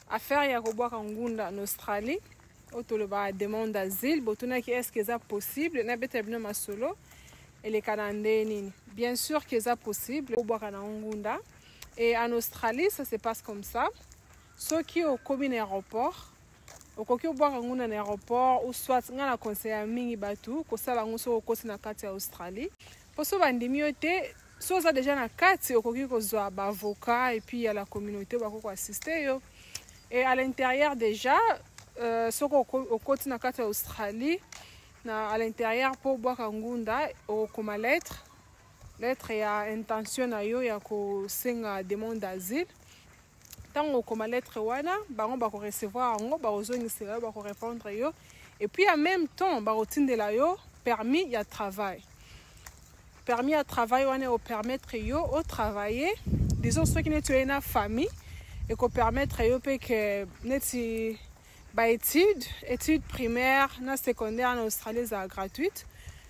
affaire ya kobwaka ngunda en Australie otoloba demande d'asile botunaki est-ce que ça possible na beta bino masolo et les Canadiens nini. Bien sûr que ça possible kobwaka na ngunda et en Australie ça se passe comme ça. Ceux qui ont commis un aéroport okoki obwaka ngunda na aéroport ou soit ngana conseiller mingi batu kosala ngoso okoti na kati ya Australie poso bandimi yote so za déjà na kati okoki kozwa ba avocat et puis il y a la communauté bako ko assister yo. Et à l'intérieur déjà, ce qu'on a en Australie, à l'intérieur pour boire un gunda, comme lettre et à intention à yo ya ko senga demande d'asile. Tant comme lettre wana, on va recevoir on va répondre yo. Et puis en même temps, ba de la yo permis ya travail. Permis à travail wana au permettre yo au travailler. Disons ceux qui n'ont pas famille et qu'on permettre que neti ba études primaires na secondaire en Australie za gratuite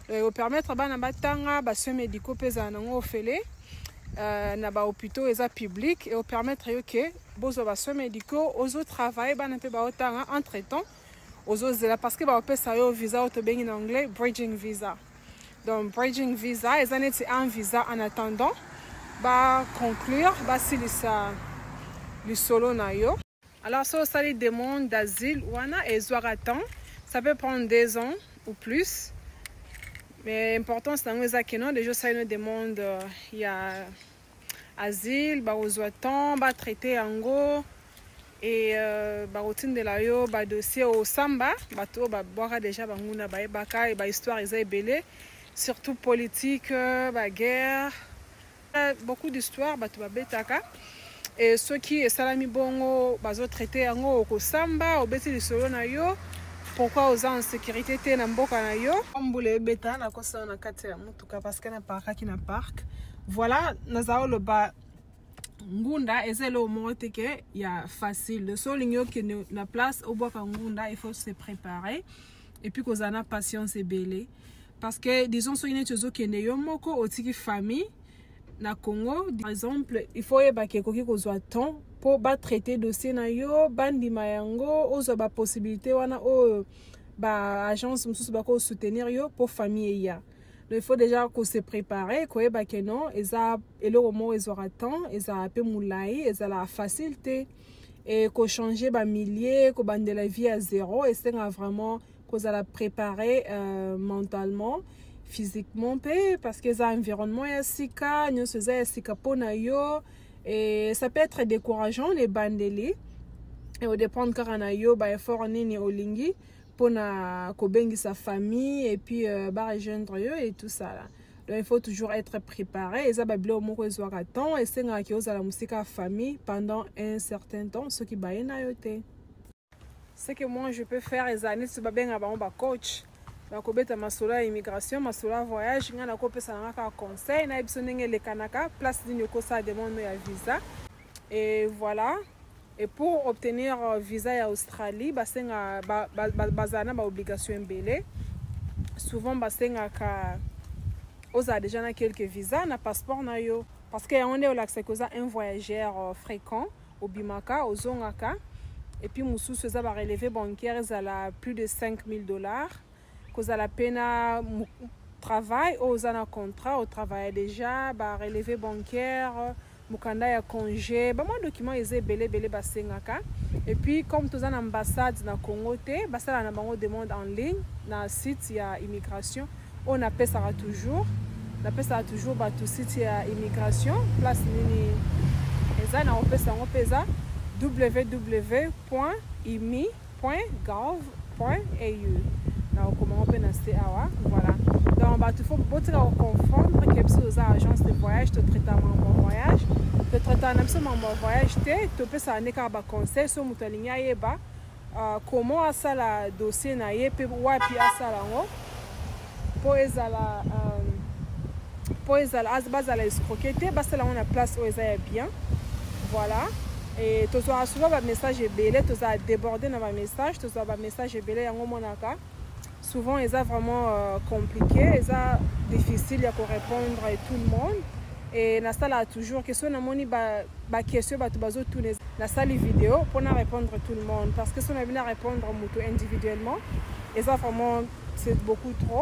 et on permettre bana batanga ba soins médicaux pesa na ofele na ba hôpitaux eza public et on permettre que bozo ba soins médicaux ozo travail bana pe ba otanga entre temps ozo zela parce que ba pesa yo visa auto bengi en anglais bridging visa. Donc bridging visa eza neti un visa en attendant ba conclure ba silisa le solo na yo. Alors ça les demandes d'asile wana et temps ça peut prendre 2 ans ou plus, mais important c'est dans que non déjà ça une demande il y a asile ba temps ba traiter ango et ba routine de la yo ba dossier au samba bato ba boire déjà ba nguna ba ebaka et ba histoire eza ebele surtout politique ba guerre beaucoup d'histoires bato ba betaka. Et ceux qui salami bongo bazo traiter yango okosamba obeti lisolo na yo pourquoi aux en sécurité te na mboka na yo mbule beta na kosa na kati ya mutuka parce que na parka ki na park voilà nazao le ba ngunda ezelo mote ke ya facile le sol ngyo ki na place au boka ngunda il faut se préparer et puis kozana patience ebele parce que disons so ine tzozo kende yo moko otiki famille na Congo par exemple il faut yebake koki kozwa temps pour ba traiter dossier na yo bandima yango ozo ba possibilité wana o ba agence mususu ba ko soutenir yo pour famille ya. Donc il faut déjà qu'on se prépare ko yebake non eza eloko mo ezora temps eza pe mulai eza la facilité et ko changer ba milliers ko bandela vie à zéro et c'est vraiment qu'on la préparer mentalement physiquement parce que ça environnement ya sika nyo seza ya sika pona yo et ça peut être décourageant les bandeli et au dépendre karana yo ba effort nini olingi pona ko bengi sa famille et puis ba rejoindre yo et tout ça là. Donc il faut toujours être préparé et ça ba blo moko ezwaka temps et senga ki ozala musika famille pendant un certain temps ce qui ba ena yo te. Ce que moi je peux faire les années c'est ba benga ba coach bakobeta masolo immigration masolo voyage ngana kopesa ngaka conseil na biso ndenge le kanaka place dine ko sa demande ya visa et voilà et pour obtenir visa ya Australie basenga bazana ba obligation mbele souvent basenga ka oza déjà na quelques visas na passeport na yo parce que on est au lac sekoza un voyageur fréquent au bimaka au zongaka et puis mususu za ba relevé bancaire za la plus de $5,000 cause à la peine travail aux un contrat au travail déjà ba relevé bancaire mukanda ya congé ba moi document ezé belé basengaka et puis comme tous en ambassade na Congo te basala na bango demande en ligne na site ya immigration on appelle ça toujours ba tout site ya immigration place nini eza na opesa ngo pesa www.imi.gov.au comment on peut naster awa voilà donc bah tu faut beaucoup confondre que c'est aux agences de voyage te traitement mon voyage te traitement absolument mon voyage te peux ça ne ka ba conseil sur mutalinya yeba comment asala dossier na yepe wapi asala ngo po ezala azbazala escroquer basala on a place où ezaya bien voilà et tu as souvent un message belé tu as débordé dans un message tu as un message belé yango monaka souvent ils sont vraiment compliqués, ils sont difficiles à répondre à tout le monde et na sala toujours que so na moni ba question ba to bazo tourner na sali vidéo pour na répondre tout le monde parce que si on a bien répondre moto individuellement et ça vraiment c'est beaucoup trop.